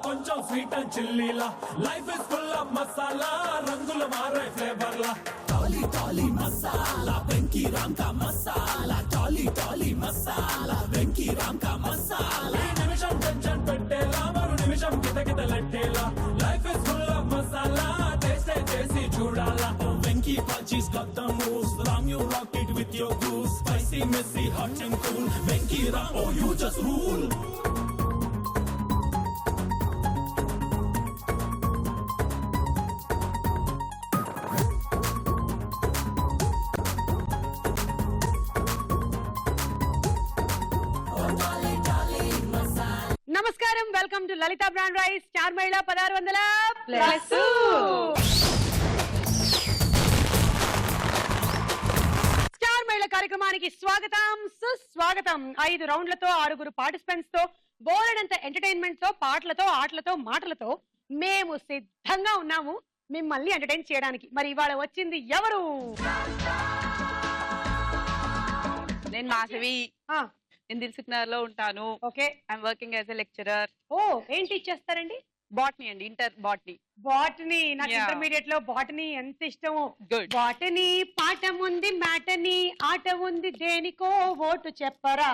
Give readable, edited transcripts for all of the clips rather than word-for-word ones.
కొంచెం sweet and చిల్లీలా life is full of masala రంగులు మారే ఫ్లేవర్లా టాలీ టాలీ మసాలా వెంకీ రామ్ కా మసాలా టాలీ టాలీ మసాలా వెంకీ రామ్ కా మసాలా ఈ నిమిషం టెన్షన్ పెట్టేలా మరో నిమిషం కితకితలెట్టేలా life is full of masala taste చేసి చూడాలా వెంకీ పచ్చీస్ got the moves Ram you rock it with your grooves spicy messy hot and cool Venky Ram oh you just rule నమస్కారం welcome to Lalitha brand rice star మహిళ 1600 star మహిళ కార్యక్రమానికి స్వాగతం సుస్వాగతం 5 రౌండ్లతో 6 participants తో బోలెడంత ఎంటర్టైన్మెంట్ తో పాటలతో ఆటలతో మాటలతో మేము సిద్ధంగా ఉన్నాము మిమ్మల్ని ఎంటర్టైన్ చేయడానికి. మరి ఇవాళ వచ్చింది ఎవరు? నేను మాధవి. నేను దిల్సుఖ్నగర్ లో ఉంటాను. Okay, I'm working as a lecturer. ఓ ఏంటి ఇచ్చేస్తారండి? బాటనీ అండి, ఇంటర్ బాటనీ. బాటనీ నాకు ఇంటర్మీడియట్ లో బాటనీ ఎంత ఇష్టమో. బాటనీ పాఠం ఉంది, మ్యాటనీ ఆట ఉంది, దేనికో ఓటు చెప్పరా.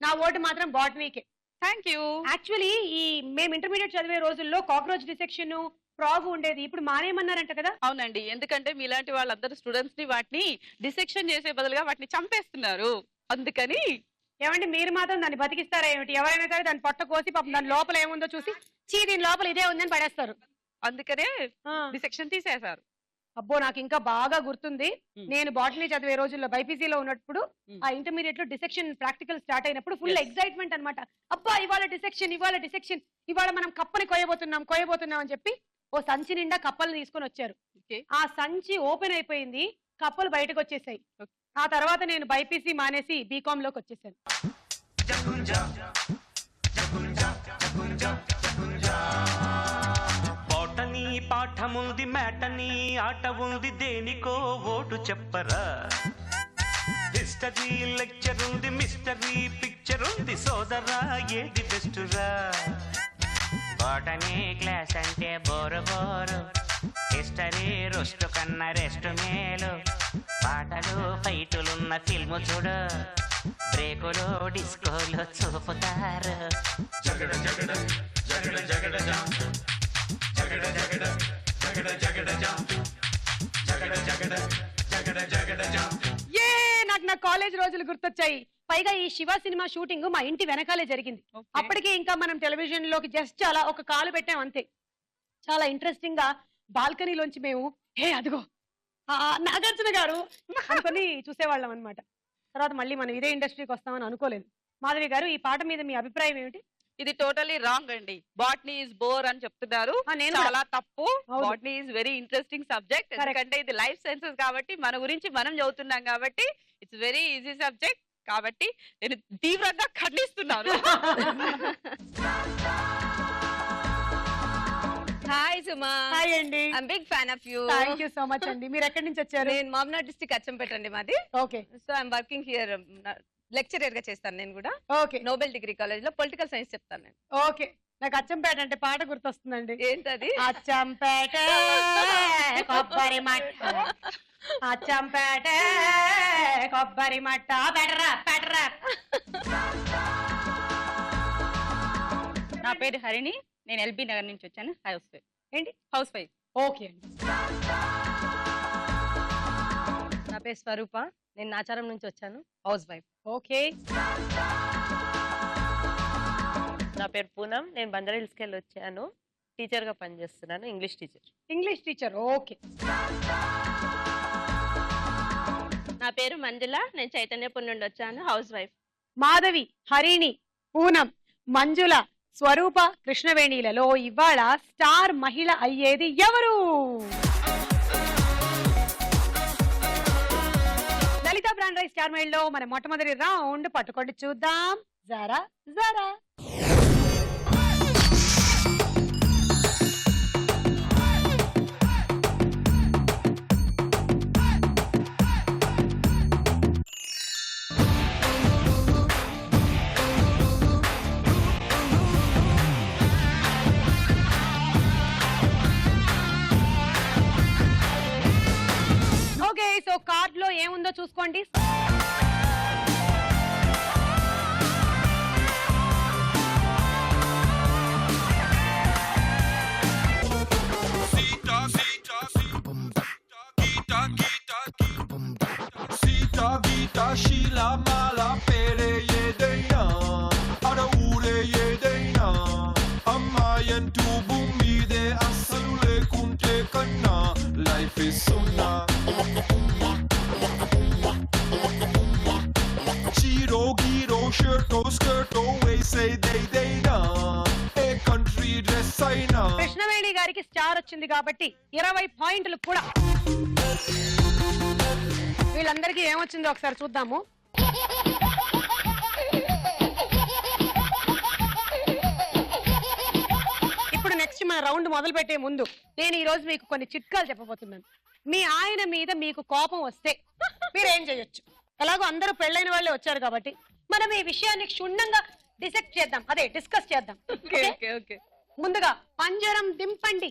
నా ఓటు మాత్రం బాటనీకే. Thank you. యాక్చువల్లీ ఈ మేము ఇంటర్మీడియట్ చదివే రోజుల్లో కాక్రోచ్ డిసెక్షన్ ప్రాగు ఉండేది, ఇప్పుడు మానేయమన్నారంట కదా? అవునండి, ఎందుకంటే మీలాంటి వాళ్ళందరూ స్టూడెంట్స్ ని వాటిని డిసెక్షన్ చేసే బదులుగా వాటిని చంపేస్తున్నారు. అందుకని ఏమంటే మీరు మాత్రం దాన్ని బతికిస్తారా ఏమిటి? ఎవరైనా సరే దాన్ని పొట్ట కోసి పాపం దాని లోపల ఏముందో చూసి చీ దీని లోపల ఇదే ఉందని పడేస్తారు. అందుకనే డిసెక్షన్ తీసేశారు. అబ్బో నాకు ఇంకా బాగా గుర్తుంది, నేను బాటనీ చదివే రోజుల్లో బైపీసీలో ఉన్నప్పుడు ఆ ఇంటర్మీడియట్ లో డిసెక్షన్ ప్రాక్టికల్ స్టార్ట్ అయినప్పుడు ఫుల్ ఎక్సైట్మెంట్ అనమాట. అబ్బా ఇవాళ డిసెక్షన్, ఇవాళ డిసెక్షన్, ఇవాళ మనం కప్పని కోయబోతున్నాం అని చెప్పి ఓ సంచి నిండా కప్పలు తీసుకొని వచ్చారు. ఆ సంచి ఓపెన్ అయిపోయింది, కప్పలు బయటకు వచ్చేసాయి. ఆ తర్వాత నేను బైపీసీ మానేసి బీకామ్ లోకి వచ్చేసాను. బాటనీ పాఠముంది, మ్యాటనీ ఆట ఉంది, దేనికో ఓటు చెప్పరా. హిస్టరీ లెక్చర్ ఉంది, మిస్టరీ పిక్చర్ ఉంది, సోదరా ఏది బెస్టురా. బాటనీ క్లాస్ అంటే బోరు బోరు, హిస్టరీ రొస్టు కన్నా రెస్ట్ మేలు, పాటలు ఫైటులున్న ఫిల్ము చూడు, బ్రేకులు డిస్కోలు చూపుతారు. నాకు నా కాలేజ్ రోజులు గుర్తొచ్చాయి. పైగా ఈ శివ సినిమా షూటింగ్ మా ఇంటి వెనకాలే జరిగింది. అప్పటికి ఇంకా మనం టెలివిజన్ లోకి జస్ట్ అలా ఒక కాలు పెట్టాం అంతే. చాలా ఇంట్రెస్టింగ్ గా బాల్కనీలోంచి మేము అదిగో నాగార్జున గారు అనుకుని చూసేవాళ్ళం అనమాట. తర్వాత మళ్ళీ మనం ఇదే ఇండస్ట్రీకి వస్తామని అనుకోలేదు. మాధవి గారు, ఈ పాట మీద మీ అభిప్రాయం ఏమిటి? ఇది టోటలీ రాంగ్ అండి. బాటనీ ఇస్ బోర్ అని చెప్తున్నారు, చాలా తప్పు. Botany is very interesting subject. ఎందుకంటే ఇది లైఫ్ సైన్సెస్ కాబట్టి మన గురించి మనం చదువుతున్నాం కాబట్టి ఇట్స్ వెరీ ఈజీ సబ్జెక్ట్. కాబట్టి నేను తీవ్రంగా ఖండిస్తున్నాను. హాయ్ సుమా. హాయ్ అండి. I'm big fan of you. Thank you so much అండి. మీరు ఎక్కడి నుంచి వచ్చారు? నేను మామనాడ్ డిస్ట్రిక్ట్ అచ్చంపేట అండి మాది. Okay. So I'm working here, lecturer గా చేస్తాను నేను కూడా. ఓకే. నోబెల్ డిగ్రీ కాలేజ్ లో పొలిటికల్ సైన్స్ చెప్తాను నేను. ఓకే. నాకు అచ్చంపేట అంటే పాట గుర్తొస్తుందండి. ఏంటది? అచ్చంపేట కొబ్బరి మట్ట, అచ్చంపేట కొబ్బరి మట్ట, పెడరా. నా పేరు హరిణి, నేను ఎల్బీ నగర్ నుంచి వచ్చాను. Housewife. ఏంటి? Housewife. ఓకే అండి. నా పేరు స్వరూప, నేను నాచారం నుంచి వచ్చాను. Housewife. ఓకే. నా పేరు పూనం, నేను బంజారా హిల్స్కి వెళ్ళి వచ్చాను. టీచర్ గా పనిచేస్తున్నాను, English teacher. English teacher. Okay. నా పేరు మంజుల, నేను చైతన్యపురం నుండి వచ్చాను. Housewife. మాధవి, హరిణి, పూనం, మంజుల, స్వరూప, కృష్ణవేణిలలో ఇవాళ స్టార్ మహిళ అయ్యేది ఎవరు? లలిత బ్రాండ్ రైస్ స్టార్ మహిళలో మన మొట్టమొదటి రౌండ్ పట్టుకోండి చూద్దాం. జరా జరా కూడా చూసుకోండి. Sita Gita Sheila Mala Pere Yedena Ada Ure Yedena Amayan tu bumi de asalule kunte kana. Life is sunna Chiro Giro Shirto Skirto We say they na A country dress aina. Krishnaveni గారికి star వచ్చింది కాబట్టి 20 పాయింట్లు కూడా. వీళ్ళందరికీ ఏమొచ్చిందో ఒకసారి చూద్దాము. ఇప్పుడు next మన రౌండ్ మొదలు పెట్టే ముందు నేను ఈ రోజు మీకు కొన్ని చిట్కాలు చెప్పబోతున్నాను. మీ ఆయన మీద మీకు కోపం వస్తే మీరు ఏం చేయొచ్చు? ఎలాగో అందరూ పెళ్ళైన వాళ్ళే వచ్చారు కాబట్టి మనం ఈ విషయాన్ని క్షుణ్ణంగా డిస్కస్ చేద్దాం. ముందుగా పంజరం దింపండి.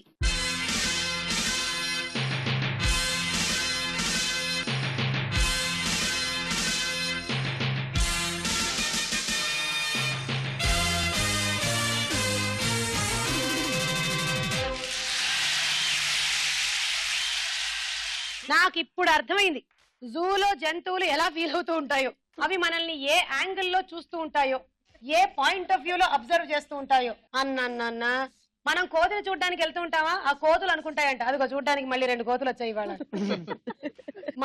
నాకు ఇప్పుడు అర్థమైంది జూలో జంతువులు ఎలా ఫీల్ అవుతూ ఉంటాయో, అవి మనల్ని ఏ యాంగిల్లో చూస్తూ ఉంటాయో, ఏ పాయింట్ ఆఫ్ వ్యూలో అబ్జర్వ్ చేస్తూ ఉంటాయో. అన్న మనం కోతులు చూడడానికి వెళ్తూ ఉంటావా, ఆ కోతులు అనుకుంటాయంట అదిగో చూడడానికి మళ్ళీ 2 కోతులు వచ్చాయి ఇవాళ.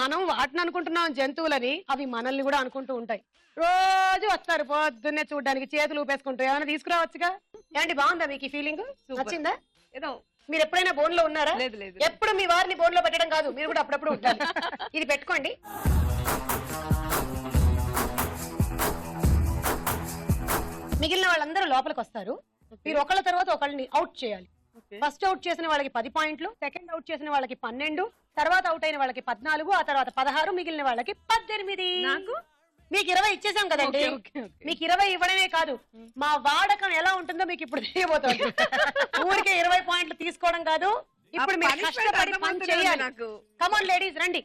మనం వాటిని అనుకుంటున్నాం జంతువులని, అవి మనల్ని కూడా అనుకుంటూ ఉంటాయి. రోజు వస్తారు పొద్దున్నే చూడడానికి, చేతులు ఊపేసుకుంటూ. ఏమైనా తీసుకురావచ్చుగా. ఏంటి, బాగుందా మీకు ఈ ఫీలింగ్? నచ్చిందా? ఏదో మీరు ఎప్పుడైనా బోన్ లో ఉన్నారా? లేదు లేదు. ఎప్పుడు మీ వారిని బోన్ లో పెట్టడం కాదు, మీరు కూడా అప్పుడప్పుడు ఉంటారు. ఇది పెట్టుకోండి. మిగిలిన వాళ్ళందరూ లోపలికి వస్తారు. మీరు ఒకళ్ళ తర్వాత ఒకళ్ళని అవుట్ చేయాలి. ఫస్ట్ అవుట్ చేసిన వాళ్ళకి 10 పాయింట్లు, సెకండ్ అవుట్ చేసిన వాళ్ళకి 12, తర్వాత అవుట్ అయిన వాళ్ళకి 14, ఆ తర్వాత 16, మిగిలిన వాళ్ళకి 18. నాకు మీకు 20 ఇచ్చేసాం కదండి. మీకు 20 ఇవ్వడమే కాదు, మా వాడకం ఎలా ఉంటుందో మీకు ఇప్పుడు తెలియబోతోంది. ఊరికే 20 పాయింట్లు తీసుకోవడం కాదు, ఇప్పుడు మీరు కష్టపడి పని చేయాలి. నాకు కమాన్ లేడీస్ రండి.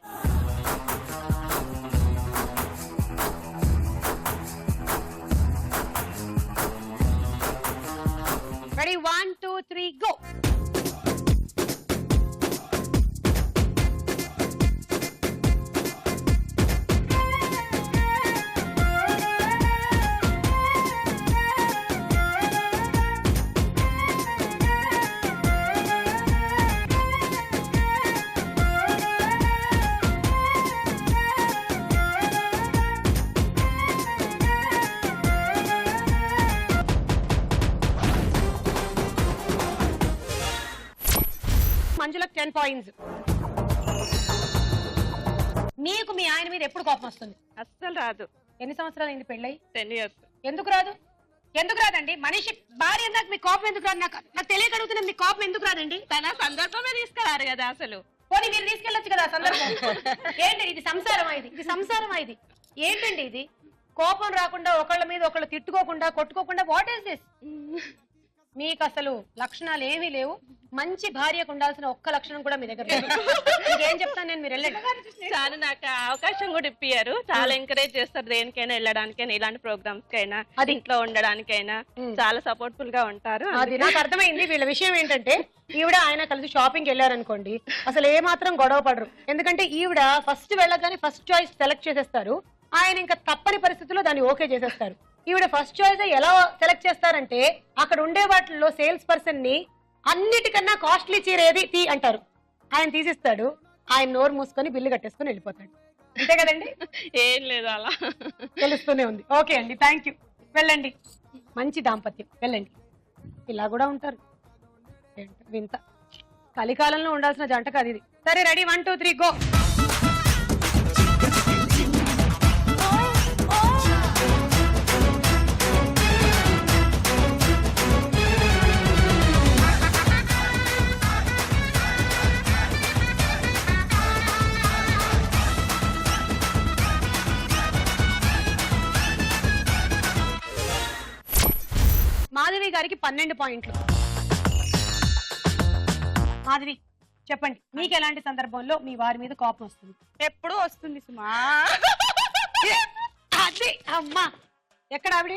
Ready, 1 2 3 go. మంజులకు 10 పాయింట్స్. మీకు మీ ఆయన మీద ఎప్పుడు కోపం వస్తుంది? అస్సలు రాదు. ఎన్ని సంవత్సరాలు అయింది పెళ్ళై? 10 years. ఎందుకు రాదు? ఎందుకు రాదండి? మనిషి భార్య అందాక మీకు కోపం ఎందుకు రాదు? నాకు తెలియక అడుగుతున్నా, మీకు కోపం ఎందుకు రాదండి? తన సందర్భమే తీసుకురారు కదా అసలు. పోనీ మీరు తీసుకెళ్ళొచ్చు కదా ఆ సందర్భం. ఏంటి ఇది సంసారమా? ఇది సంసారమా? ఇది ఏంటండి ఇది? కోపం రాకుండా, ఒకళ్ళ మీద ఒకళ్ళు తిట్టుకోకుండా, కొట్టుకోకుండా, వాట్ ఈస్ దిస్? మీకు అసలు లక్షణాలు ఏమీ లేవు. మంచి భార్యకు ఉండాల్సిన ఒక్క లక్షణం కూడా మీ దగ్గర లేదు. ఏం చెప్తాను నేను, మీరు వెళ్ళండి. చాలా నాకు అవకాశం కూడా ఇప్పారు. చాలా ఎంకరేజ్ చేస్తారు, దేనికైనా వెళ్ళడానికైనా, ఇలాంటి ప్రోగ్రామ్స్ కైనా, అది ఇంట్లో ఉండడానికైనా చాలా సపోర్ట్ఫుల్ గా ఉంటారు. అది నాకు అర్థమైంది. వీళ్ళ విషయం ఏంటంటే, ఈవిడ ఆయన కలిసి షాపింగ్ వెళ్ళారనుకోండి, అసలు ఏ మాత్రం గొడవ పడరు. ఎందుకంటే ఈవిడ ఫస్ట్ వెళ్ళగానే ఫస్ట్ చాయిస్ సెలెక్ట్ చేసేస్తారు, ఆయన ఇంకా తప్పని పరిస్థితుల్లో దాన్ని ఓకే చేసేస్తారు. ఈవిడ ఫస్ట్ చాయిస్ ఎలా సెలెక్ట్ చేస్తారంటే, అక్కడ ఉండే వాటిల్లో సేల్స్ పర్సన్ ని అన్నిటికన్నా కాస్ట్లీ చీర ఏది తీ అంటారు, ఆయన తీసిస్తాడు, ఆయన నోరు మూసుకొని బిల్లు కట్టేసుకొని వెళ్ళిపోతాడు. అంతే కదండి? ఏం లేదు, అలా తెలుస్తూనే ఉంది. ఓకే అండి, థ్యాంక్ యూ. వెళ్ళండి. మంచి దాంపత్యం, వెళ్ళండి. ఇలా కూడా ఉంటారు, వింత. కలికాలంలో ఉండాల్సిన జంట కాదు ఇది. సరే, రెడీ, 1 2 3 గో. మాధవి గారికి 12 పాయింట్లు. మాధవి చెప్పండి మీకు ఎలాంటి సందర్భంలో మీ వారి మీద కోపం వస్తుంది? ఎప్పుడు వస్తుంది సుమా. అది అమ్మా ఎక్కడ ఆవిడ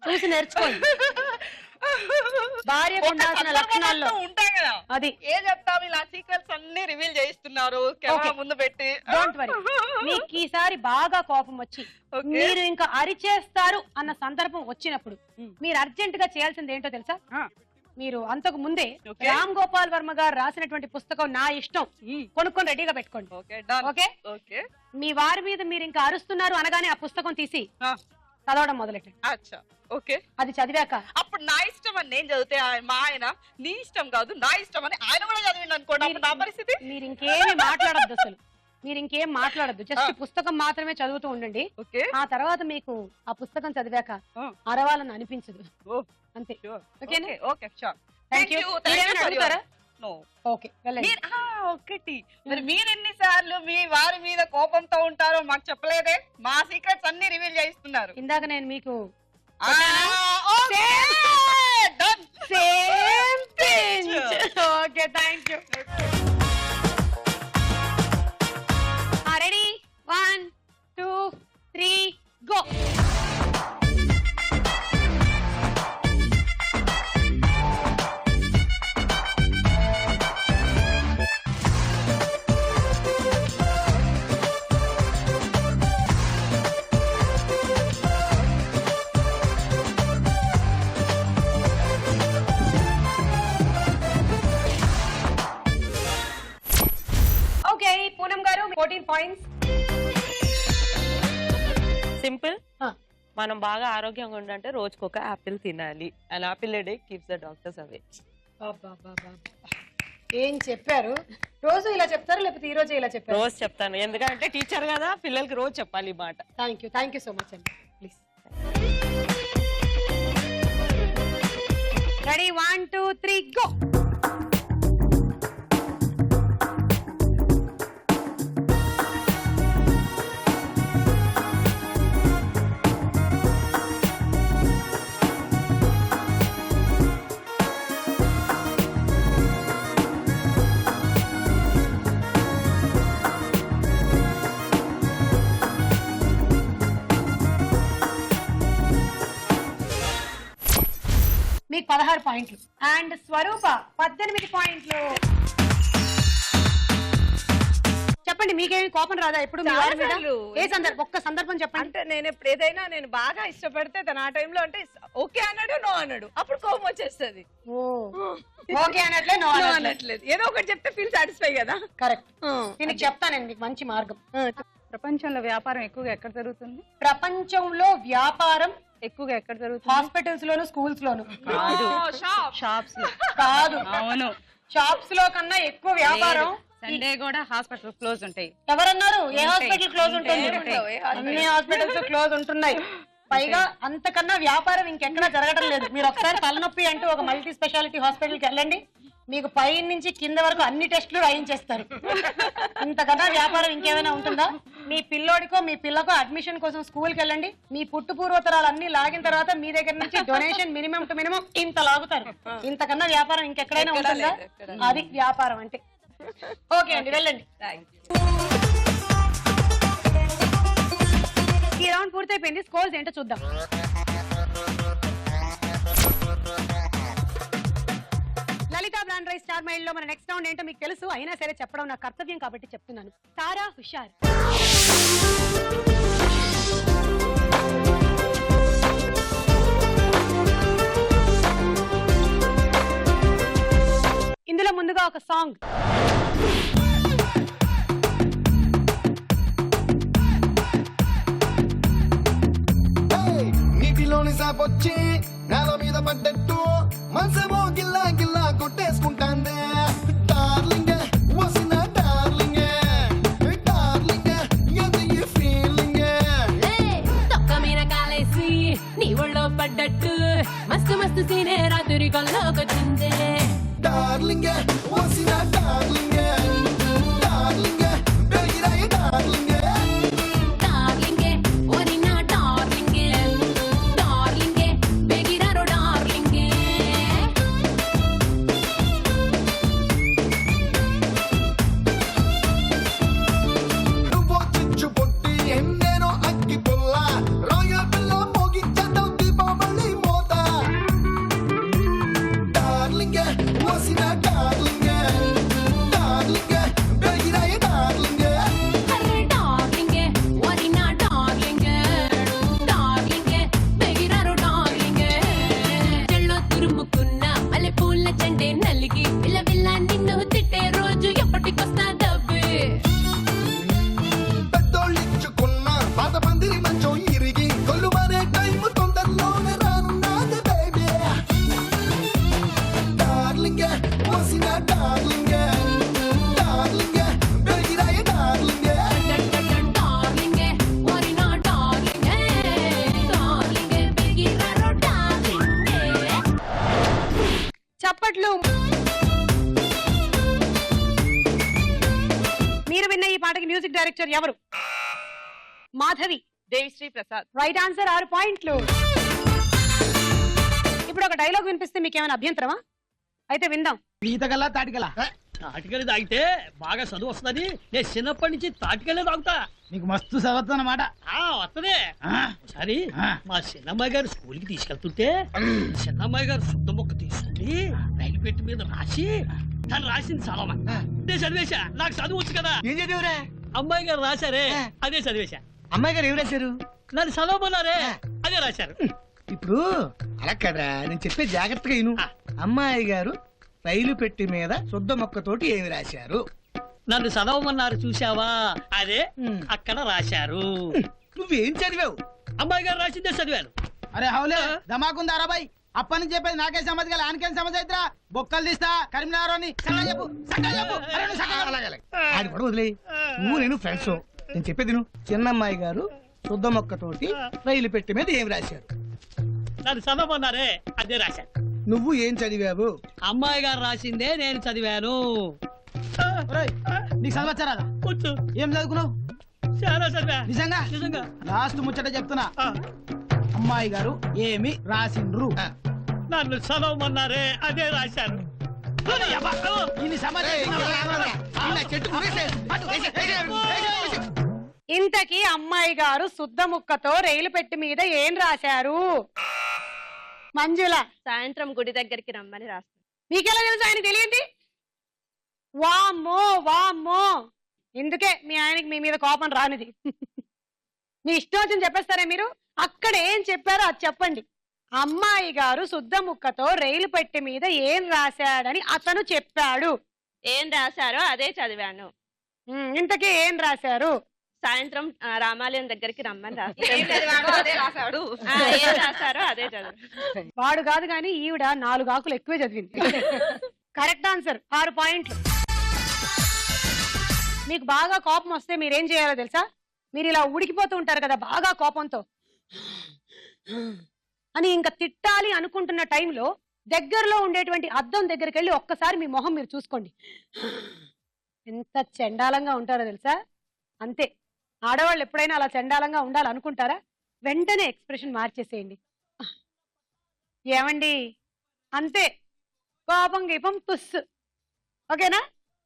చూసి నేర్చుకోండి. భార్యకు ఉండాల్సిన లక్షణాల్లో ఉంటాయి కదా, అది ఏ చెప్తాం, ఇలా సీక్రెట్స్ అన్ని రివీల్ చేయిస్తున్నారు కెమెరా ముందు పెట్టి. Don't worry. మీకు ఈసారి బాగా కోపం వచ్చి మీరు ఇంకా అరిచేస్తారు అన్న సందర్భం వచ్చినప్పుడు మీరు అర్జెంట్ గా చేయాల్సింది ఏంటో తెలుసా? మీరు అంతకు ముందే రామ్ గోపాల్ వర్మ గారు రాసినటువంటి పుస్తకం నా ఇష్టం కొనుక్కొని రెడీగా పెట్టుకోండి. ఓకే, మీ వారి మీద మీరు ఇంకా అరుస్తున్నారు అనగానే ఆ పుస్తకం తీసి చదవడం మొదలెట్టండి. అచ్చా, ఓకే. అది చదివాక అప్పుడు నా ఇష్టం అని నేను చదివితే మా ఆయన నీ ఇష్టం కాదు నా ఇష్టం అని ఆయన కూడా చదివిండి అనుకోండి, అప్పుడు నా పరిస్థితి. మీరు ఇంకేమి మాట్లాడద్దు, అసలు మీరు ఇంకేం మాట్లాడద్దు, జస్ట్ పుస్తకం మాత్రమే చదువుతూ ఉండండి. ఆ తర్వాత మీకు ఆ పుస్తకం చదివాక అరవాలని అనిపించదు, అంతే. ఒకటి, మరి మీరు ఎన్నిసార్లు మీ వారి మీద కోపంతో ఉంటారో మాకు చెప్పలేదే, మా సీక్రెట్స్ అన్ని రివీల్ చేయిస్తున్నారు. ఇందాక నేను మీకు okay, thank you. Ready, 1 2 3 go. Okay, Poonam గారు 14 పాయింట్స్. సింపుల్. మనం బాగా ఆరోగ్యంగా ఉండాలంటే రోజుకు ఒక యాపిల్ తినాలి. And apple a day keeps the doctors away. ఏం చెప్పారు? రోజు ఇలా చెప్తారు లేకపోతే ఈ రోజు ఇలా చెప్పారు? రోజు చెప్తాను, ఎందుకంటే టీచర్ కదా, పిల్లలకి రోజు చెప్పాలి ఈ మాట. థ్యాంక్ యూ సో మచ్ అండి. Please ready, 1 2 3 go. మీకు 16 పాయింట్లు అండ్ స్వరూప 18 పాయింట్లు. చెప్పండి, మీకేమి కోపం రాదా ఎప్పుడు మీ వారి మీద? ఏ సందర్భం, ఒక్క సందర్భం చెప్పండి. అంటే నేను ఎప్పుడు ఏదైనా నేను బాగా ఇష్టపడితే తన ఆ టైంలో అంటే ఓకే అన్నాడు, నో అన్నాడు, అప్పుడు కోపం వచ్చేస్తుంది. ఓకే అనట్లే, నో అనట్లేదు, ఏదో ఒకటి చెప్తే ఫీల్ సాటిస్ఫై కదా. కరెక్ట్. నేను చెప్తానండి మీకు మంచి మార్గం. ప్రపంచంలో వ్యాపారం ఎక్కువగా ఎక్కడ జరుగుతుంది? ప్రపంచంలో వ్యాపారం ఎక్కువగా ఎక్కడ జరుగుతుంది? హాస్పిటల్స్ లోను, స్కూల్స్ లోను షాప్స్ లో కాదు. అవును, షాప్స్ లో కన్నా ఎక్కువ వ్యాపారం. సండే కూడా హాస్పిటల్ క్లోజ్ ఉంటాయి. ఎవరన్నారు? ఏ హాస్పిటల్ క్లోజ్ ఉంటుంది? అన్ని హాస్పిటల్స్ క్లోజ్ ఉంటున్నాయి. పైగా అంతకన్నా వ్యాపారం ఇంకెక్కడా జరగడం లేదు. మీరు ఒకసారి తలనొప్పి అంటూ ఒక మల్టీ స్పెషాలిటీ హాస్పిటల్ కి వెళ్ళండి, మీకు పై నుంచి కింద వరకు అన్ని టెస్టులు రాయించేస్తారు. ఇంతకన్నా వ్యాపారం ఇంకేమైనా ఉంటుందా? మీ పిల్లోడికో మీ పిల్లకో అడ్మిషన్ కోసం స్కూల్కి వెళ్ళండి, మీ పుట్టు పూర్వతరాలు అన్ని లాగిన తర్వాత మీ దగ్గర నుంచి డొనేషన్ మినిమం టు మినిమం ఇంత లాగుతారు. ఇంతకన్నా వ్యాపారం ఇంకెక్కడైనా ఉంటుందా? అది వ్యాపారం అంటే. ఓకే అండి, వెళ్ళండి. ఈ రౌండ్ పూర్తయిపోయింది. స్కోర్స్ ఏంటో చూద్దాం. లలిత బ్రాండ్ రైస్ స్టార్ మైల్ లో మన నెక్స్ట్ రౌండ్ ఏంటో మీకు తెలుసు, అయినా సరే చెప్పడం నా కర్తవ్యం కాబట్టి చెప్తున్నాను. సారా హుషార్. ఇందులో ముందుగా ఒక సాంగ్. నీటిలోని సాపొచ్చి నేల మీద పడ్డట్టు మనసేమో గిల్లా గిల్లా కొట్టేసుకుంటాందే. డార్లింగ్ వసిన డార్లింగ్, డార్లింగ్ ఎంత ఈ ఫీలింగ్. తొక్క మీద కాలేసి నీ ఒళ్ళో పడ్డట్టు మస్తు మస్తు సీనే రాత్రి కొల్లోకొచ్చిందే. డార్లింగ్ వసిన డార్లింగ్, డార్లింగ్ పెరిగిరాయ డార్లింగ్. డార్లింగే ఓరినా డార్లింగే, డార్లింగే బెగిరారో డార్లింగే. డార్లింగ్ వసిన డార్లింగ్ డార్లింగ్ బెగిరాయ డార్లింగ్ అరే డార్లింగే వరినా డార్లింగే డార్లింగే బెగిరారు డార్లింగే చెల్లో తురుముకున్న మల్లె పూల చెండే నలిగి పిల్ల పిల్ల నిన్ను తిట్టే రోజు ఎప్పటికొస్తా డబ్బే పెద్దోళ్ళిచ్చుకున్న పాత పందిరి మంచం ఇరిగి కొల్లు మారే టైం తొందరలోనే రానున్నది బేబీ డార్లింగ్ వసిన డార్లింగ్ డార్లింగ్ బెగిరాయ డార్లింగ్ డార్లింగే వరినా డార్లింగే డార్లింగే బెగిరారు డార్లింగే చప్పట్లు. మీరు విన్న ఈ పాటకి మ్యూజిక్ డైరెక్టర్ ఎవరు? మాధవి. దేవిశ్రీ ప్రసాద్. రైట్ ఆన్సర్ 6 పాయింట్లు. ఇప్పుడు ఒక డైలాగ్ వినిపిస్తే మీకు ఏమైనా అభ్యంతరమా? అయితే విందాం. ఈతగల్లా తాటికలా తాటికలు తాగితే బాగా చదువు వస్తుందని నేను చిన్నప్పటి నుంచి తాటికలే తాగుతా. నీకు మస్తు చదువుతా అన్నమాట. వస్తదే. ఒకసారి మా చిన్నమ్మాయి గారు స్కూల్ కి తీసుకెళ్తుంటే చిన్నమ్మాయి గారు శుద్ధ మొక్క తీసుకుని రైలు పెట్టి మీద రాసి తను రాసింది చదవమని నేను చదివేశా. నాకు చదువు వచ్చు కదా. ఏం చదివరా? అమ్మాయి గారు రాశారే అదే చదివేశా. అమ్మాయి గారు ఏం రాశారు? నన్ను చదవమన్నారే అదే రాశారు. ఇప్పుడు అలా కదా నేను చెప్పే జాగ్రత్తగా విను. అమ్మాయి గారు రైలు పెట్టి మీద శుద్ధ మొక్కతోటి ఏమి రాశారు? నన్ను చదవమన్నారు చూసావా అదే అక్కడ రాశారు. నువ్వేం చదివావు? అమ్మాయి గారు రాసిందే చదివాను. అరే హౌలే ధమాకుందా రాబాయ్ అప్పని నుంచి చెప్పేది నాకే సమజ్ గల ఆనకేం సమజ్ అయితరా బొక్కలు తీస్తా కరీంనగర్ అని ఆడి కూడా వదిలే. నువ్వు నేను ఫ్రెండ్స్. నేను చెప్పేది నువ్వు. చిన్నమ్మాయి గారు శుద్ధ మొక్కతోటి రైలు పెట్టి మీద ఏం రాశారు? నన్ను చదవమన్నారే అదే రాశాను. నువ్వు ఏం చదివావు? అమ్మాయి గారు రాసిందే నేను చదివాను. నీకు చదవచ్చారా? వచ్చు. ఏం చదువుకున్నావు? చాలా చదివా. నిజంగా? నిజంగా. లాస్ట్ ముచ్చట చెప్తున్నా. అమ్మాయి గారు ఏమి రాసిండ్రు? నన్ను చదవమన్నారే అదే రాశాను. ఇంతకీ అమ్మాయి గారు శుద్ధ ముక్కతో రైలు పెట్టి మీద ఏం రాశారు? మంజుల. సాయంత్రం గుడి దగ్గరికి రమ్మని రాస్తాను. మీకెలా తెలుసు ఆయన తెలియంది? వామ్మో వామ్మో, ఇందుకే మీ ఆయనకి మీ మీద కోపం రానిది. మీ ఇష్టం వచ్చింది చెప్పేస్తారా మీరు? అక్కడ ఏం చెప్పారో అది చెప్పండి. అమ్మాయి గారు శుద్ధ ముక్కతో రైలు పెట్టి మీద ఏం రాశాడని అతను చెప్పాడు. ఏం రాశారో అదే చదివాను. ఇంతకీ ఏం రాశారు? సాయంత్రం రామాలయం దగ్గరికి రమ్మని రాస్తాడు. ఏం రాశాడు ఏం రాశారో అదే చదివాను. వాడు కాదు కానీ ఈవిడ 4 ఆకులు ఎక్కువే చదివింది. కరెక్ట్ ఆన్సర్ 6 పాయింట్లు. మీకు బాగా కోపం వస్తే మీరేం చేయాలో తెలుసా? మీరు ఇలా ఉడికిపోతూ ఉంటారు కదా బాగా కోపంతో అని ఇంకా తిట్టాలి అనుకుంటున్న టైంలో దగ్గరలో ఉండేటువంటి అద్దం దగ్గరికి వెళ్ళి ఒక్కసారి మీ మొహం మీరు చూసుకోండి. ఎంత చండాలంగా ఉంటారో తెలుసా? అంతే. ఆడవాళ్ళు ఎప్పుడైనా అలా చండాలంగా ఉండాలనుకుంటారా? వెంటనే ఎక్స్ప్రెషన్ మార్చేసేయండి. ఏమండి అంతే, కోపం గీపం తుస్సు. ఓకేనా?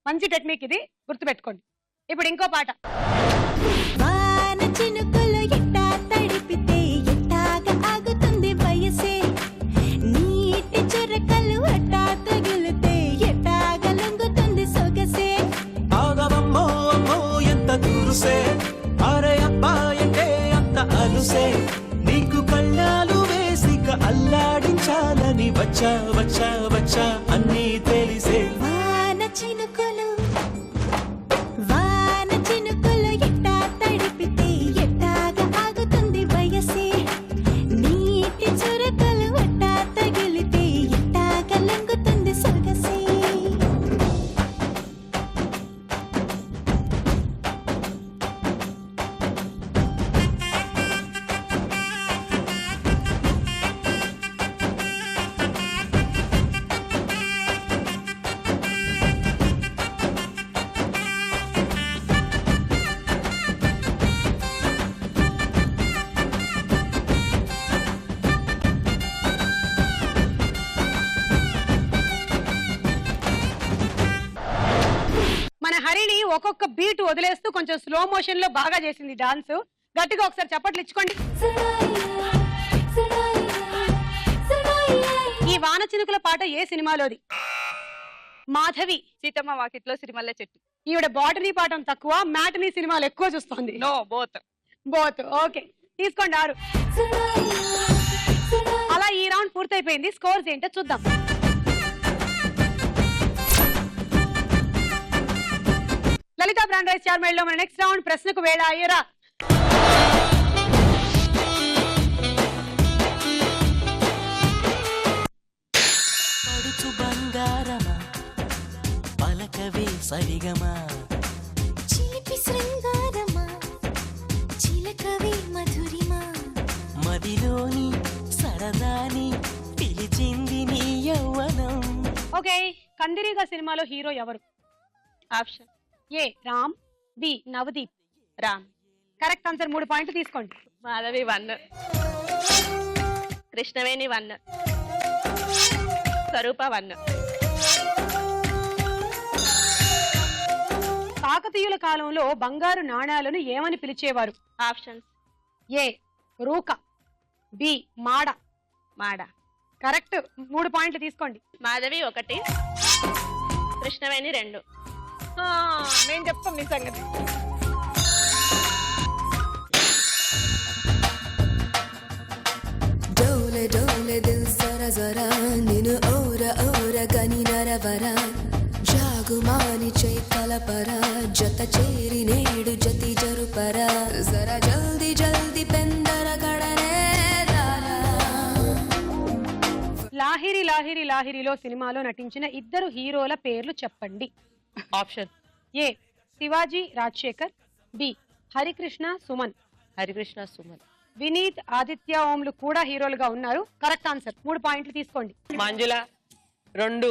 మంచి టెక్నిక్ ఇది, గుర్తుపెట్టుకోండి. ఇప్పుడు ఇంకో పాట. చినుకులు ఎట్టా తడిపితే ఎట్టాగా ఆగుతుంది వయసే, నీటి చురకలు అట్టా తగిలితే ఎట్టాగా లొంగుతుంది సొగసే. ఆగవమ్మో అమ్మో ఎంత దూరుసే, అరే అబ్బాయంటే అంత అలుసే, నీకు కళ్ళాలు వేసిక అల్లాడించాలని వచ్చా వచ్చా వచ్చా అన్నీ తెలిసే. వాన చినుకులు ఎట్టా తడిపితే ఎట్టాగా ఆగుతుంది వయసే, నీటి చురకలు అట్టా తగిలితే ఎట్టాగా లొంగుతుంది సొగసే. మన హరిణి ఒక్కొక్క బీట్ వదిలేస్తూ కొంచెం స్లో మోషన్ లో బాగా చేసింది డాన్స్. గట్టిగా ఒకసారి చప్పట్లు ఇచ్చుకోండి. ఈ వాన చినుకుల పాట ఏ సినిమాలోది? మాధవి సీతమ్మ వాకిట్లో సిరిమల్లె చెట్టు. ఈవిడ బాటనీ పాఠం తక్కువ, మ్యాటనీ సినిమాలు ఎక్కువ చూస్తుంది. No, both. బోత్. ఓకే, తీసుకోండి 6. అలా ఈ రౌండ్ పూర్తయిపోయింది. స్కోర్స్ ఏంటో చూద్దాం. లలిత బ్రాండ్ రైస్ చార్మేళ్ళలో మన నెక్స్ట్ రౌండ్ ప్రశ్నకు వేళ అయ్యరా. బంగారమా పలకవే సరిగమా చిలిపి శృంగారమా చిలకవే మధురిమా మదిలోని సరదాని పిలిచింది నీ యవ్వనం. ఓకే, కందిరీగా సినిమాలో హీరో ఎవరు? Option A Ram, B Navdeep. Ram. Correct answer. 3 పాయింట్లు తీసుకోండి. మాధవి 1, కృష్ణవేణి 1, స్వరూప 1. కాకతీయుల కాలంలో బంగారు నాణాలను ఏమని పిలిచేవారు? ఆప్షన్స్ ఏ రూక, బి మాడ. మాడ. కరెక్ట్. 3 పాయింట్లు తీసుకోండి. మాధవి 1, కృష్ణవేణి 2. నేను చెప్తాను నీ సంగతి. డోలే డోలే దిల్ జరా జరా నిన్ను ఓర ఓర గని నరవరా జాగుమాని చై కలపరా జత చేరి నేడు జతి జరుపరా జరా జల్ది జల్ది పెందర గడనే లాహిరి లాహిరి లాహిరిలో సినిమాలో నటించిన 2 హీరోల పేర్లు చెప్పండి. Option A Sivaji Rajasekhar, B Harikrishna Suman. Harikrishna Suman. Vineeth Aditya ఓంలు కూడా హీరోలుగా ఉన్నారు. Correct answer. 3 పాయింట్లు తీసుకోండి. మంజుల 2,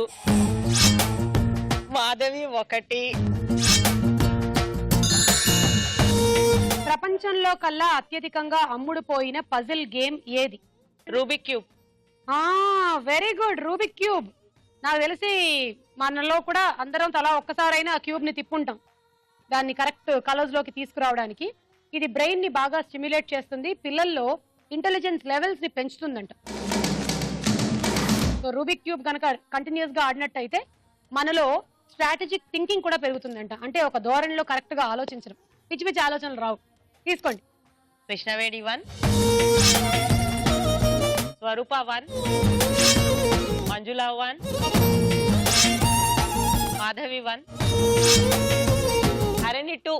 మాధవి 1. ప్రపంచంలో కల్లా అత్యధికంగా అమ్ముడు పోయిన పజిల్ గేమ్ ఏది? Rubik cube. Very good, Rubik cube. నాకు తెలిసి మనలో కూడా అందరం తలా ఒక్కసారైనా ఆ క్యూబ్ ని తిప్పుంటాం, దాన్ని కరెక్ట్ కలర్స్ లోకి తీసుకురావడానికి. ఇది బ్రెయిన్ ని బాగా స్టిమ్యులేట్ చేస్తుంది, పిల్లల్లో ఇంటెలిజెన్స్ లెవెల్స్ ని పెంచుతుందంట. సో రూబిక్ క్యూబ్ కనుక కంటిన్యూస్ గా ఆడినట్టయితే మనలో స్ట్రాటజిక్ థింకింగ్ కూడా పెరుగుతుందంట. అంటే ఒక ధోరణిలో కరెక్ట్ గా ఆలోచించడం, పిచ్చి పిచ్చి ఆలోచనలు రావు. తీసుకోండి. కృష్ణవేణి 1, స్వరూప 1, మంజుల 1, మాధవి 1, హరిణి 2.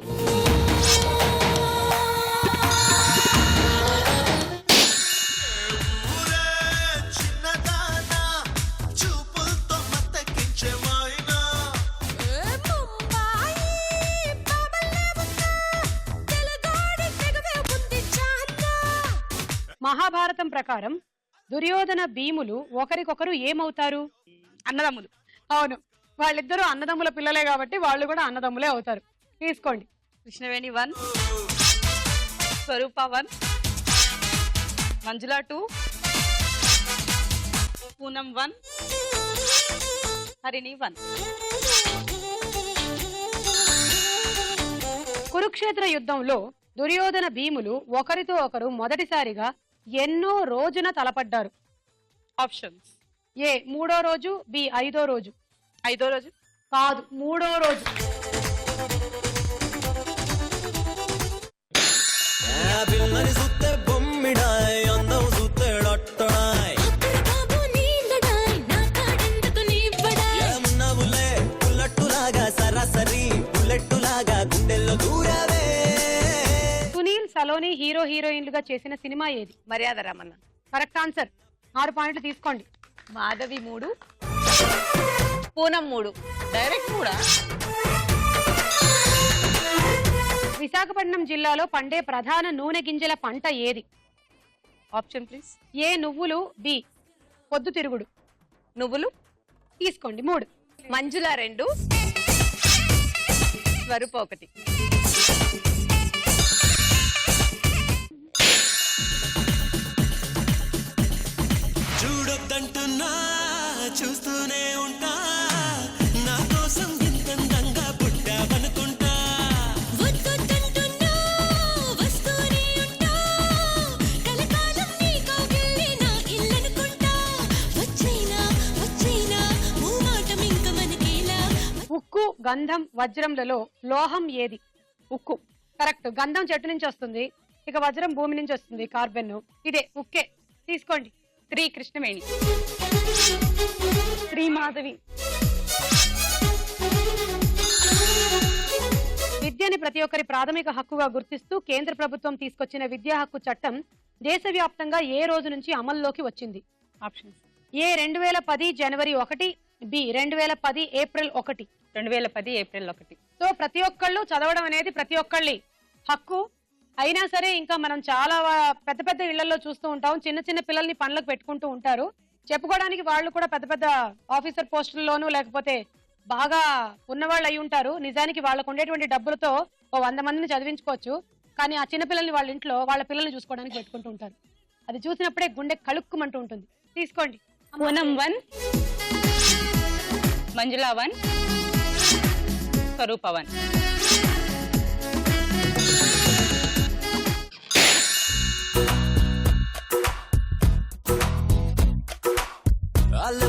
మహాభారతం ప్రకారం దుర్యోధన భీములు ఒకరికొకరు ఏమవుతారు? అన్నదమ్ములు. అవును, వాళ్ళిద్దరూ అన్నదమ్ముల పిల్లలే కాబట్టి వాళ్ళు కూడా అన్నదమ్ములే అవుతారు. తీసుకోండి. కృష్ణవేణి 1, స్వరూప 1, మంజుల 2, పూనం 1, హరిణి 1. కురుక్షేత్ర యుద్ధంలో దుర్యోధన భీములు ఒకరితో ఒకరు మొదటిసారిగా ఎన్నో రోజున తలపడ్డారు? ఆప్షన్స్ ఏ 3వ రోజు, బి 5వ రోజు. 5వ రోజు కాదు, 3వ రోజు. సునీల్ సలోని హీరో హీరోయిన్లుగా చేసిన సినిమా ఏది? మర్యాద రామన్న. Correct answer. 6 పాయింట్లు తీసుకోండి. మాధవి 3, పూనం 3. డైరెక్ట్ కూడా. విశాఖపట్నం జిల్లాలో పండే ప్రధాన నూనె గింజల పంట ఏది? Option please. ఏ నువ్వులు, బి పొద్దుతిరుగుడు. నువ్వులు తీసుకోండి. 3. మంజుల 2, స్వరూప 1. చూడొద్దంటున్నా చూస్తూనే ఉంటా, నా కోసం ఇంతంగా పుట్టావనుకుంటా. వచ్చైనా గంధం వజ్రంలలో లోహం ఏది? ఉక్కు. కరెక్ట్. గంధం చెట్టు నుంచి వస్తుంది, ఇక వజ్రం భూమి నుంచి వస్తుంది, కార్బన్. ఇదే ఉక్కే. తీసుకోండి. 3 కృష్ణవేణి. 3 మాధవి. విద్యని ప్రతి ఒక్కరి ప్రాథమిక హక్కుగా గుర్తిస్తూ కేంద్ర ప్రభుత్వం తీసుకొచ్చిన విద్యా హక్కు చట్టం దేశవ్యాప్తంగా ఏ రోజు నుంచి అమల్లోకి వచ్చింది? ఆప్షన్స్. ఏ 2010 జనవరి 1, బి 2010 ఏప్రిల్ 1. 2010 ఏప్రిల్ 1. సో ప్రతి ఒక్కళ్ళు చదవడం అనేది ప్రతి ఒక్కళ్ళి హక్కు. అయినా సరే ఇంకా మనం చాలా పెద్ద పెద్ద ఇళ్లలో చూస్తూ ఉంటాం, చిన్న చిన్న పిల్లల్ని పనులకు పెట్టుకుంటూ ఉంటారు. చెప్పుకోవడానికి వాళ్ళు కూడా పెద్ద పెద్ద ఆఫీసర్ పోస్టుల్లోనూ లేకపోతే బాగా ఉన్నవాళ్ళు అయి ఉంటారు. నిజానికి వాళ్ళకు ఉండేటువంటి డబ్బులతో 100 మందిని చదివించుకోవచ్చు. కానీ ఆ చిన్న పిల్లల్ని వాళ్ళ ఇంట్లో వాళ్ళ పిల్లల్ని చూసుకోవడానికి పెట్టుకుంటూ ఉంటారు. అది చూసినప్పుడే గుండె కలుక్కుమంటూ ఉంటుంది. తీసుకోండి. పూనం 1, మంజుల 1, స్వరూప 1. అల్లె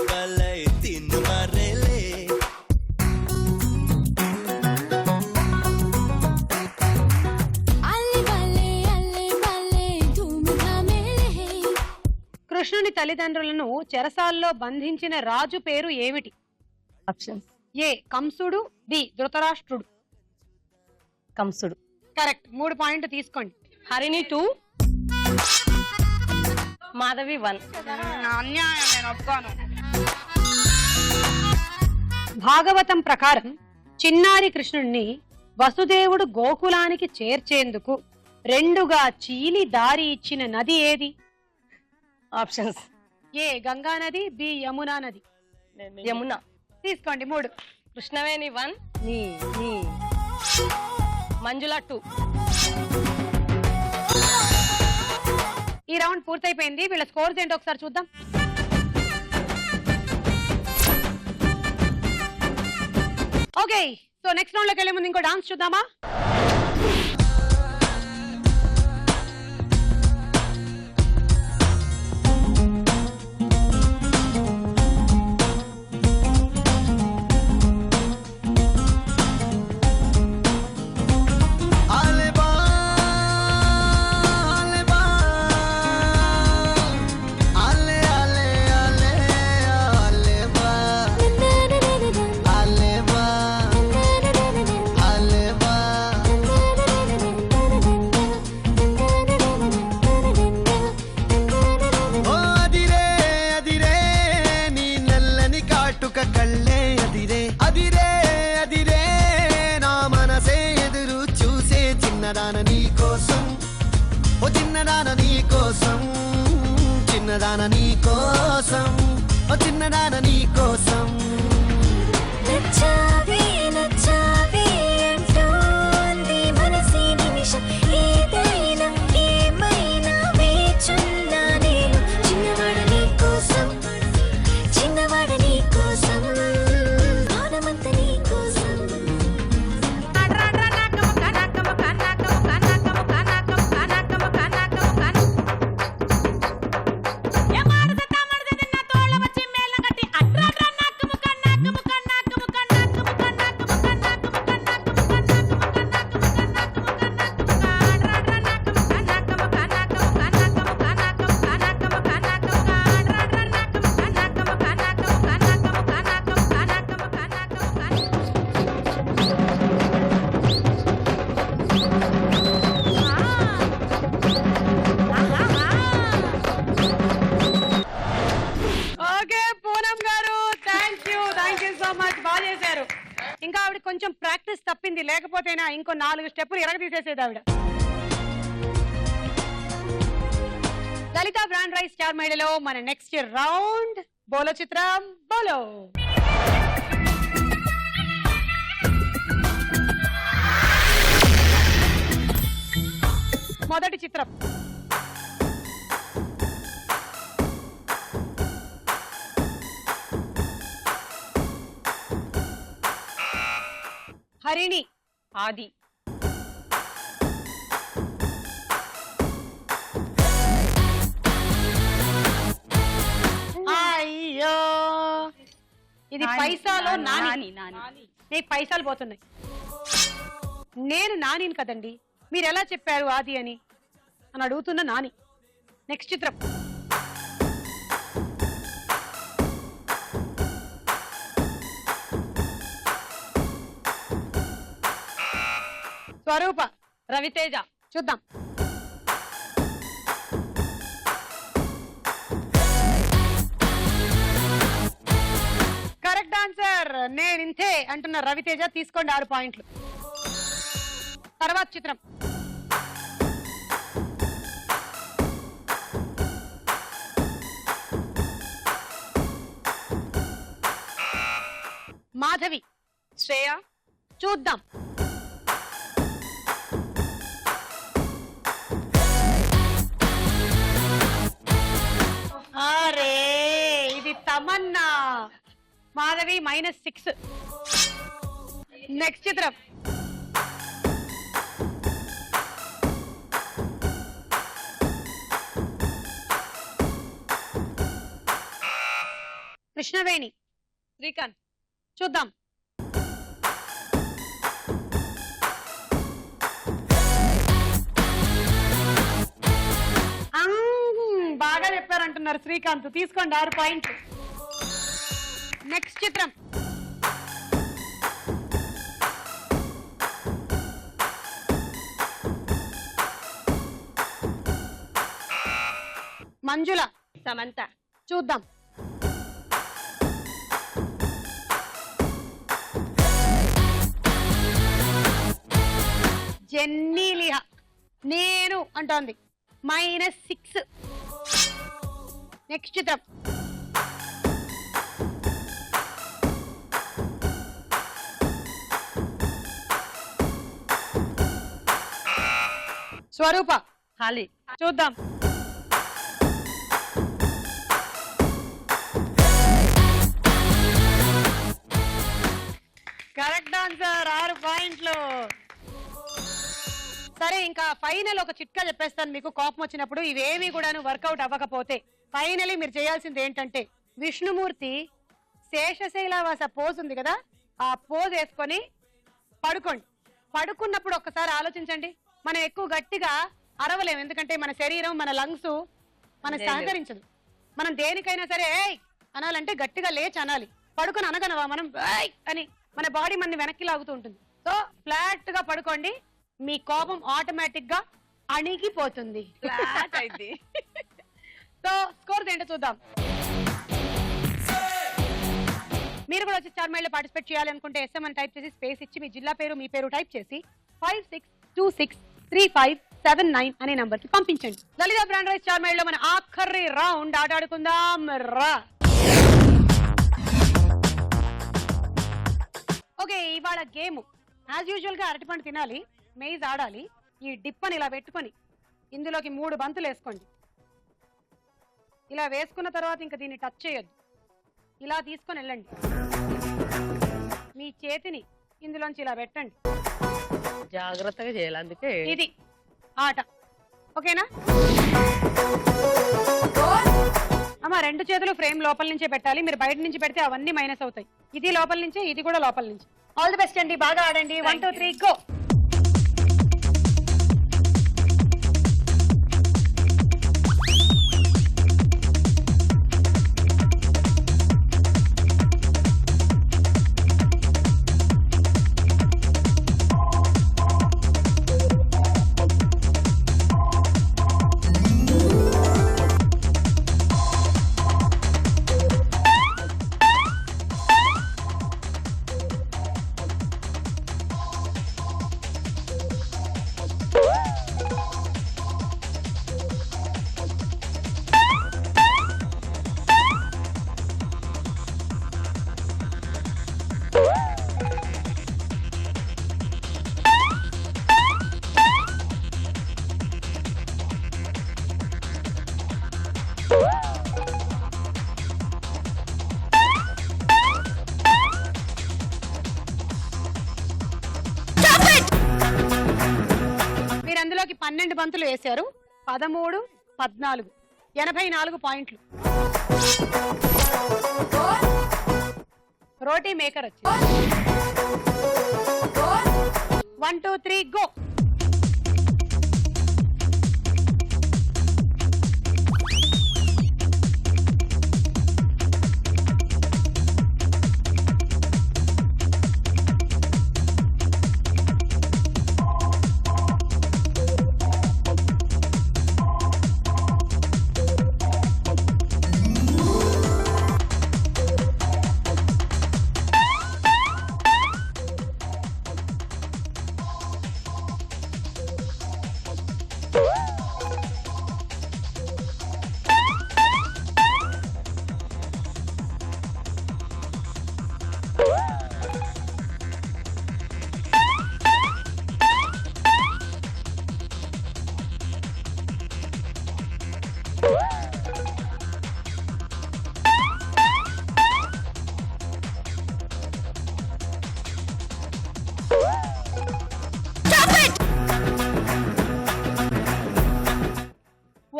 బల్లె తిన్ను మర్రెలే కృష్ణుని తల్లిదండ్రులను చెరసాల్లో బంధించిన రాజు పేరు ఏమిటి? ఆప్షన్స్. ఏ కంసుడు, బి ధృతరాష్ట్రుడు. కంసుడు. కరెక్ట్. 3 పాయింట్ తీసుకోండి. హరిణి 2, మాధవి 1. అన్యాయం, నేను ఒప్పుకోను. భాగవతం ప్రకారం చిన్నారి కృష్ణుణ్ణి వసుదేవుడు గోకులానికి చేర్చేందుకు 2గా చీలి దారి ఇచ్చిన నది ఏది? ఆప్షన్స్. ఏ గంగా నది, బి యమునా నది. యమున. తీసుకోండి. 3. కృష్ణవేణి 1, మంజుల 2. ఈ రౌండ్ పూర్తయిపోయింది. వీళ్ళ స్కోర్స్ ఏంటో ఒకసారి చూద్దాం. ఓకే, సో నెక్స్ట్ రౌండ్ లోకి వెళ్ళే ముందు ఇంకో డాన్స్ చూద్దామా? చిన్నదాన నీ కోసం, ఓ చిన్నదాన నీ కోసం. నచ్చావే నచ్చావే అంటోంది మనసే నిమిషం, ఏదైనా ఏమైనా వేచున్నా నేను. చిన్నవాడ నీ కోసం, చిన్నవాడ నీ కోసం, ప్రాణమంత నీ కోసం. ఇంకా ఆవిడ కొంచెం ప్రాక్టీస్ తప్పింది, లేకపోతేనా ఇంకో 4 స్టెప్పులు ఎరగ తీసేసేది ఆవిడ. లలిత బ్రాండ్ రైస్ స్టార్ మేడలో మన నెక్స్ట్ రౌండ్ బోలో చిత్రం బోలో. మొదటి చిత్రం హరిణి. ఆది. అయ్యో ఇది పైసాలో నాని. మీకు పైసలు పోతున్నాయి. నేను నానిని కదండి, మీరు ఎలా చెప్పారు ఆది అని అడుగుతున్న నాని. నెక్స్ట్ చిత్రం. స్వరూప. రవితేజ. చూద్దాం. Correct answer. నేను ఇంతే అంటున్న రవితేజ. తీసుకోండి 6 పాయింట్లు. తర్వాత చిత్రం. మాధవి. శ్రేయ. చూద్దాం. అరే ఇది తమన్నా. మాధవి -6. నెక్స్ట్ చిత్రం. కృష్ణవేణి. శ్రీకాంత్. చూద్దాం. బాగా చెప్పారంటున్నారు శ్రీకాంత్. తీసుకోండి 6 పాయింట్లు. నెక్స్ట్ చిత్రం. మంజుల. సమంత. చూద్దాం. జెన్నీ లిహా. నేను అంటోంది. -6. నెక్స్ట్ చిత్రం. స్వరూప. హాలి. చూద్దాం. Correct answer. 6 పాయింట్లు. సరే, ఇంకా ఫైనల్ ఒక చిట్కా చెప్పేస్తాను మీకు. కోపం వచ్చినప్పుడు ఇవేమీ కూడాను వర్కౌట్ అవ్వకపోతే ఫైనలీ మీరు చేయాల్సింది ఏంటంటే, విష్ణుమూర్తి శేషశైలవాస పోజ్ ఉంది కదా, ఆ పోజ్ వేసుకొని పడుకోండి. పడుకున్నప్పుడు ఒక్కసారి ఆలోచించండి. మనం ఎక్కువ గట్టిగా అరవలేము, ఎందుకంటే మన శరీరం, మన లంగ్స్ మన సహకరించదు. మనం దేనికైనా సరే ఏయ్ అనాలంటే గట్టిగా లేచి అనాలి. పడుకొని అనగనవా మనం ఏయ్ అని మన బాడీ మన వెనక్కి లాగుతూ ఉంటుంది. సో ఫ్లాట్ గా పడుకోండి, మీ కోపం ఆటోమేటిక్ గా అణిగిపోతుంది. సో స్కోర్స్ ఏంటో చూద్దాం. మీరు కూడా వచ్చి చార్మైల్ లో పార్టిసిపేట్ చేయాలనుకుంటే SM అని టైప్ చేసి స్పేస్ ఇచ్చి మీ జిల్లా పేరు, మీ పేరు టైప్ చేసి 56263579 అనే నంబర్ కి పంపించండి. లలిత బ్రాండ్ రైస్ చార్మైల్ లో మన ఆఖరి రౌండ్ ఆట ఆడుకుందాం రా. ఓకే, ఇవాళ గేమ్ యాజ్ యూజువల్ గా అరటిపండు తినాలి, మెయిజ్ ఆడాలి. ఈ డిప్పని ఇలా పెట్టుకొని ఇందులోకి 3 బంతులు వేసుకోండి. ఇలా వేసుకున్న తర్వాత ఇంకా దీన్ని టచ్ చేయొద్దు. ఇలా తీసుకొని వెళ్ళండి. మీ చేతిని ఇందులోంచి ఇలా పెట్టండి. జాగ్రత్తగా చేయాలి, అందుకే ఇది ఆట. ఓకేనా అమ్మా? 2 చేతులు ఫ్రేమ్ లోపల నుంచే పెట్టాలి. మీరు బయట నుంచి పెడితే అవన్నీ మైనస్ అవుతాయి. ఇది లోపల నుంచే, ఇది కూడా లోపల నుంచి. ఆల్ ది బెస్ట్ అండి, బాగా ఆడండి. 1 2 3 గో. మీరు అందులోకి 12 బంతులు వేశారు. 13 14 84 పాయింట్లు. రోటీ మేకర్ వచ్చింది. 1 2 3 గో.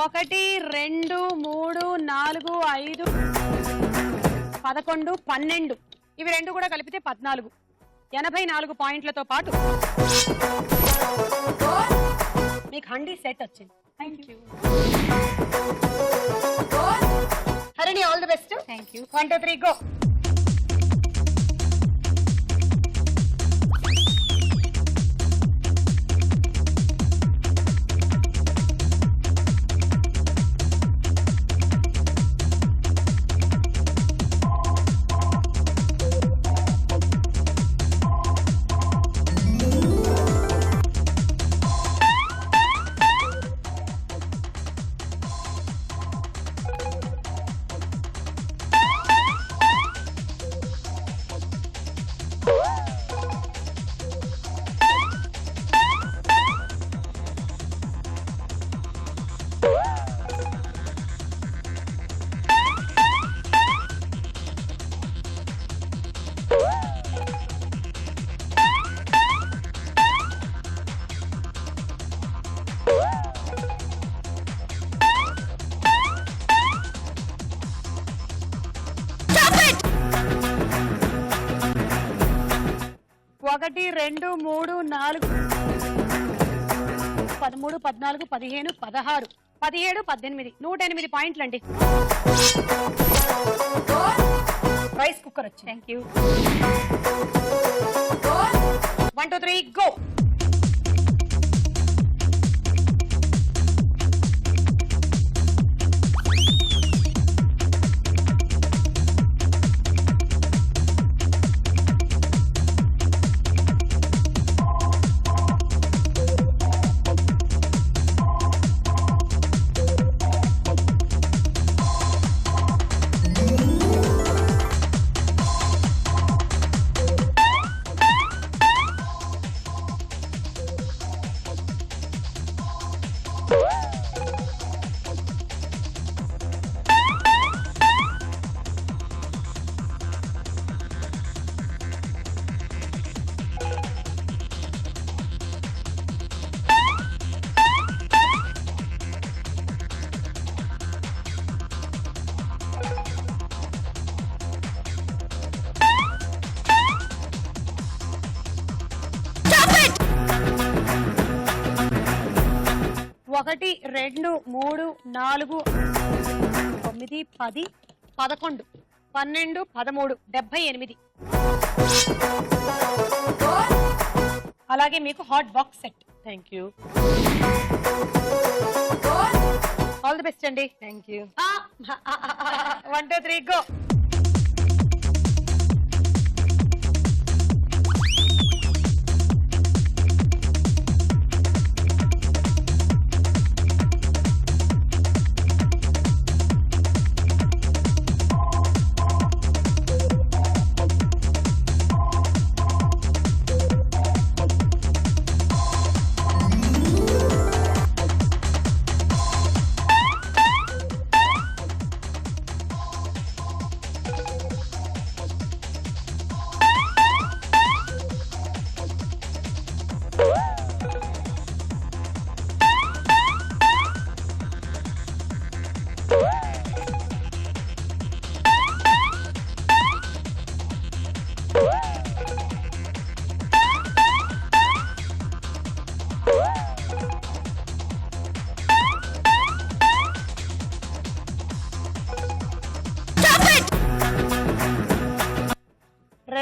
ఒకటి 2 3 4 5 11 12 ఇవి రెండు కూడా కలిపితే 14. 84 పాయింట్లతో పాటు మీకు హండీ సెట్ వచ్చింది. Thank you Harini, all the best. Thank you. 1 2 3 go. ఒకటి 2 3 4 13 14 15 16 17 18 108 పాయింట్లు అండి. రైస్ కుక్కర్ వచ్చి. థాంక్యూ. 1 2 3 గో. ఒకటి 2 3 4 9 10 11 12 13 78. అలాగే మీకు hot box set. Thank you. All the best అండి. థాంక్యూ. 1 2 3 గో.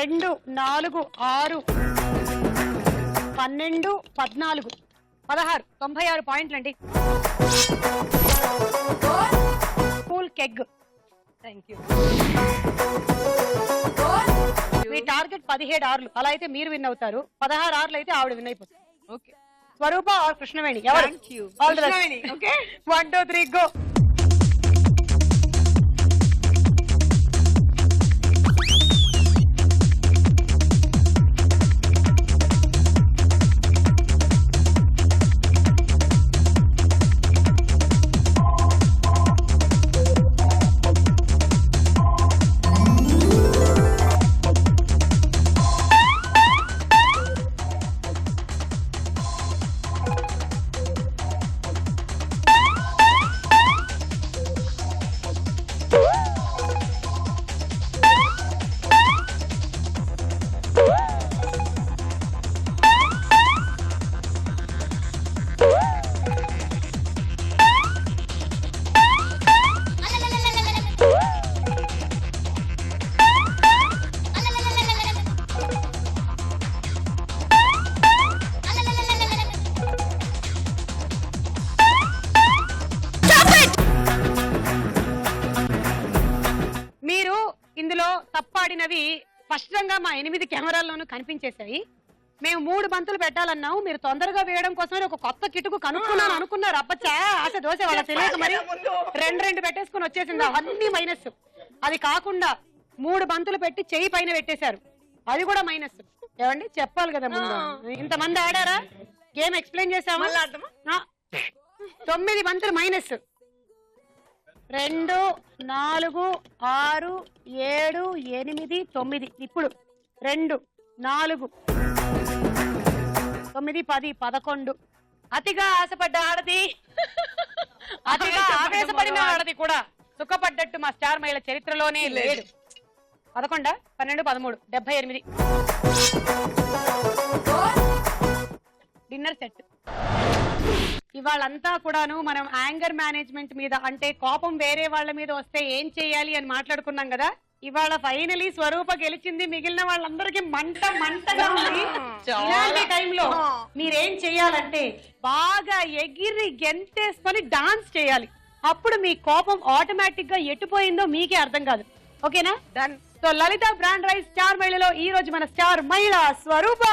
2 4 6 12 14 16 96 పాయింట్లు అండి. కూల్ కెగ్. Thank you. మీ టార్గెట్ 17 ఆర్లు. అలా అయితే మీరు విన్ అవుతారు. 16 ఆర్లు అయితే ఆవిడ విన్ అయిపోతుంది. ఓకే. స్వరూప ఆర్ కృష్ణవేణి ఎవరు? All the best. Okay 1 2 3 go. మీరు ఇందులో తప్పాడినవి స్పష్టంగా మా 8 కెమెరాల్లోనూ కనిపించేశాయి. మేము 3 బంతులు పెట్టాలన్నాము. మీరు తొందరగా వేయడం కోసం ఒక కొత్త కిటుకు కనుక్కున్నాను అనుకున్నారు. అబ్బచ్చా ఆశ దోశ వాళ్ళ తెలియక మరి 2 పెట్టేసుకుని వచ్చేసింది. అవన్నీ మైనస్. అది కాకుండా 3 బంతులు పెట్టి చెయ్యి పైన పెట్టేశారు. అది కూడా మైనస్. ఏమండి చెప్పాలి కదా ముందు. ఇంతమంది ఆడారా? గేమ్ ఎక్స్ప్లెయిన్ చేసామా? 9 బంతులు మైనస్. 2 4 6 7 8 9. ఇప్పుడు 2 4 9 10 11. అతిగా ఆశపడ్డ ఆడది, అతిగా ఆవేశపడిన ఆడది కూడా సుఖపడ్డట్టు మా స్టార్ మహిళ చరిత్రలోనే లేదు. 11 12 13 78. Dinner set. ఇవాళంతా కూడాను మనం యాంగర్ మేనేజ్మెంట్ మీద, అంటే కోపం వేరే వాళ్ళ మీద వస్తే ఏం చేయాలి అని మాట్లాడుకున్నాం కదా. ఇవాళ ఫైనలీ స్వరూప గెలిచింది. మిగిలిన వాళ్ళందరికీ మంటగా ఉంది. ఇలాంటి టైంలో మీరేం చేయాలంటే బాగా ఎగిరి గెంతేసుకొని డాన్స్ చేయాలి. అప్పుడు మీ కోపం ఆటోమేటిక్ గా ఎట్టుపోయిందో మీకే అర్థం కాదు. ఓకేనా? డన్. సో లలిత బ్రాండ్ రైస్ స్టార్ మహిళలో ఈ రోజు మన స్టార్ మహిళ స్వరూప.